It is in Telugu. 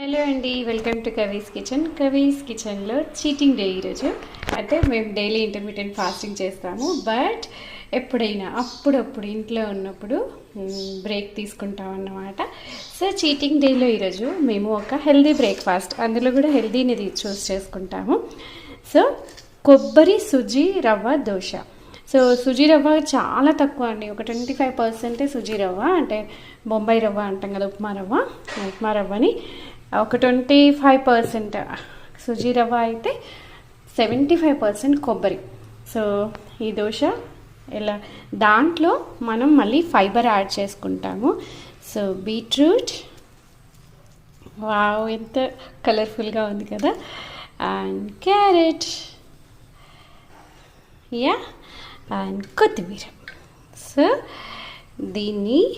హలో అండి, welcome to Kavi's kitchen. Kavi's కిచెన్లో చీటింగ్ డే ఈరోజు. అంటే మేము డైలీ ఇంటర్మీడియట్ ఫాస్టింగ్ చేస్తాము, బట్ ఎప్పుడైనా అప్పుడప్పుడు ఇంట్లో ఉన్నప్పుడు బ్రేక్ తీసుకుంటాం అన్నమాట. సో చీటింగ్ డేలో ఈరోజు మేము ఒక హెల్దీ బ్రేక్ఫాస్ట్, అందులో కూడా హెల్దీని చూస్ చేసుకుంటాము. సో కొబ్బరి సుజీ రవ్వ దోశ. సో సుజీ రవ్వ చాలా తక్కువ అండి, ఒక 25% సుజీ రవ్వ, అంటే బొంబాయి రవ్వ అంటాం కదా, ఉప్మా రవ్వని ఒక 25% సుజీ రవ్వ అయితే 75% కొబ్బరి. సో ఈ దోశ ఇలా దాంట్లో మనం మళ్ళీ ఫైబర్ యాడ్ చేసుకుంటాము. సో బీట్రూట్, వావ్ ఎంత కలర్ఫుల్గా ఉంది కదా, అండ్ క్యారెట్, అండ్ కొత్తిమీర. సో దీన్ని